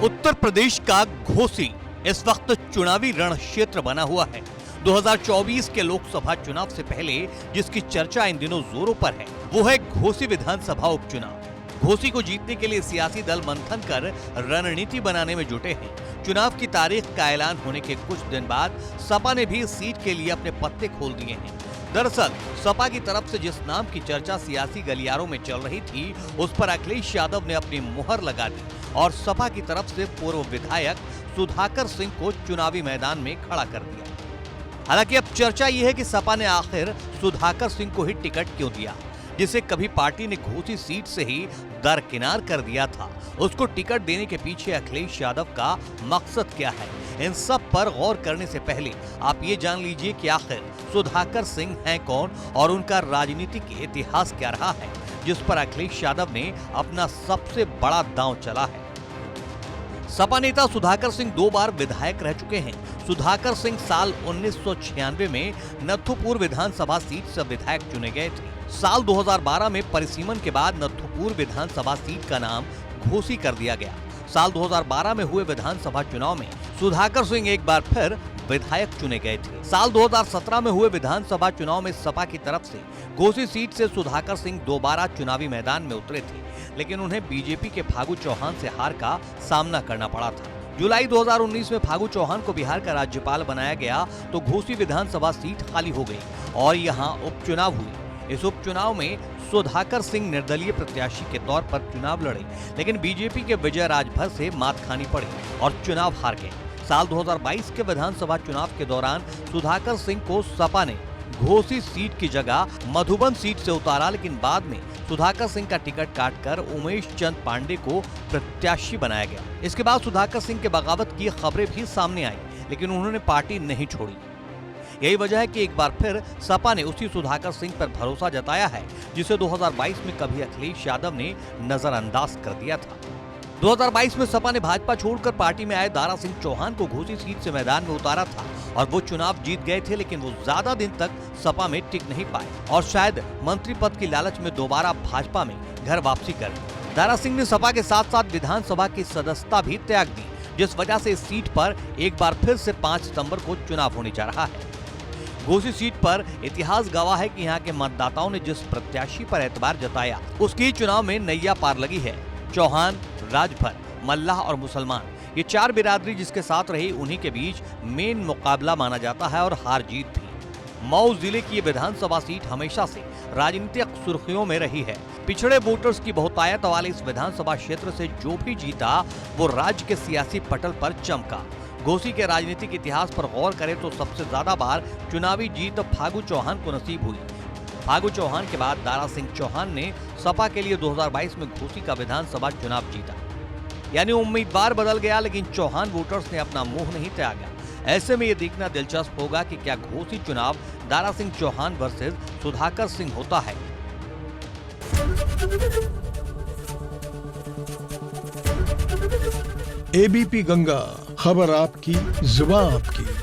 उत्तर प्रदेश का घोसी इस वक्त चुनावी रण क्षेत्र बना हुआ है। 2024 के लोकसभा चुनाव से पहले जिसकी चर्चा इन दिनों जोरों पर है वो है घोसी विधानसभा उपचुनाव। घोसी को जीतने के लिए सियासी दल मंथन कर रणनीति बनाने में जुटे हैं। चुनाव की तारीख का ऐलान होने के कुछ दिन बाद सपा ने भी इस सीट के लिए अपने पत्ते खोल दिए हैं। दरअसल सपा की तरफ से जिस नाम की चर्चा सियासी गलियारों में चल रही थी उस पर अखिलेश यादव ने अपनी मुहर लगा दी और सपा की तरफ से पूर्व विधायक सुधाकर सिंह को चुनावी मैदान में खड़ा कर दिया। हालांकि अब चर्चा यह है कि सपा ने आखिर सुधाकर सिंह को ही टिकट क्यों दिया, जिसे कभी पार्टी ने घोसी सीट से ही दरकिनार कर दिया था। उसको टिकट देने के पीछे अखिलेश यादव का मकसद क्या है, इन सब पर गौर करने से पहले आप ये जान लीजिए कि आखिर सुधाकर सिंह हैं कौन और उनका राजनीतिक इतिहास क्या रहा है, जिस पर अखिलेश यादव ने अपना सबसे बड़ा दांव चला है। सपा नेता सुधाकर सिंह 2 बार विधायक रह चुके हैं। सुधाकर सिंह साल 1996 में नथुपुर विधानसभा सीट से विधायक चुने गए थे। साल 2012 में परिसीमन के बाद नथुपुर विधानसभा सीट का नाम घोसी कर दिया गया। साल 2012 में हुए विधानसभा चुनाव में सुधाकर सिंह एक बार फिर विधायक चुने गए थे। साल 2017 में हुए विधानसभा चुनाव में सपा की तरफ से घोसी सीट से सुधाकर सिंह दोबारा चुनावी मैदान में उतरे थे, लेकिन उन्हें बीजेपी के फागू चौहान से हार का सामना करना पड़ा था। जुलाई 2019 में फागू चौहान को बिहार का राज्यपाल बनाया गया तो घोसी विधानसभा सीट खाली हो गई और यहाँ उपचुनाव हुई। इस उपचुनाव में सुधाकर सिंह निर्दलीय प्रत्याशी के तौर पर चुनाव लड़े, लेकिन बीजेपी के विजय राजभर से मात खानी पड़ी और चुनाव हार गए। साल 2022 के विधानसभा चुनाव के दौरान सुधाकर सिंह को सपा ने घोसी सीट की जगह मधुबन सीट से उतारा, लेकिन बाद में सुधाकर सिंह का टिकट काटकर उमेश चंद पांडे को प्रत्याशी बनाया गया। इसके बाद सुधाकर सिंह के बगावत की खबरें भी सामने आई, लेकिन उन्होंने पार्टी नहीं छोड़ी। यही वजह है कि एक बार फिर सपा ने उसी सुधाकर सिंह पर भरोसा जताया है, जिसे 2022 में कभी अखिलेश यादव ने नजरअंदाज कर दिया था। 2022 में सपा ने भाजपा छोड़कर पार्टी में आए दारा सिंह चौहान को घोसी सीट से मैदान में उतारा था और वो चुनाव जीत गए थे, लेकिन वो ज्यादा दिन तक सपा में टिक नहीं पाए और शायद मंत्री पद की लालच में दोबारा भाजपा में घर वापसी कर दी। दारा सिंह ने सपा के साथ साथ विधानसभा की सदस्यता भी त्याग दी, जिस वजह से इस सीट पर एक बार फिर से 5 सितंबर को चुनाव होने जा रहा है। घोसी सीट पर इतिहास गवाह है कि यहाँ के मतदाताओं ने जिस प्रत्याशी पर एतबार जताया उसकी चुनाव में नैया पार लगी है। चौहान, राजभर, मल्लाह और मुसलमान, ये 4 बिरादरी जिसके साथ रही उन्हीं के बीच मेन मुकाबला माना जाता है और हार जीत भी। मऊ जिले की ये विधानसभा सीट हमेशा से राजनीतिक सुर्खियों में रही है। पिछड़े वोटर्स की बहुतायत वाले इस विधानसभा क्षेत्र से जो भी जीता वो राज्य के सियासी पटल पर चमका। घोसी के राजनीतिक इतिहास पर गौर करें तो सबसे ज्यादा बार चुनावी जीत फागू चौहान को नसीब हुई। फागू चौहान के बाद दारा सिंह चौहान ने सपा के लिए 2022 में घोसी का विधानसभा चुनाव जीता। यानी उम्मीदवार बदल गया, लेकिन चौहान वोटर्स ने अपना मुंह नहीं त्यागा। ऐसे में ये देखना दिलचस्प होगा कि क्या घोसी चुनाव दारा सिंह चौहान वर्सेस सुधाकर सिंह होता है। एबीपी गंगा, खबर आपकी, जुबान आपकी।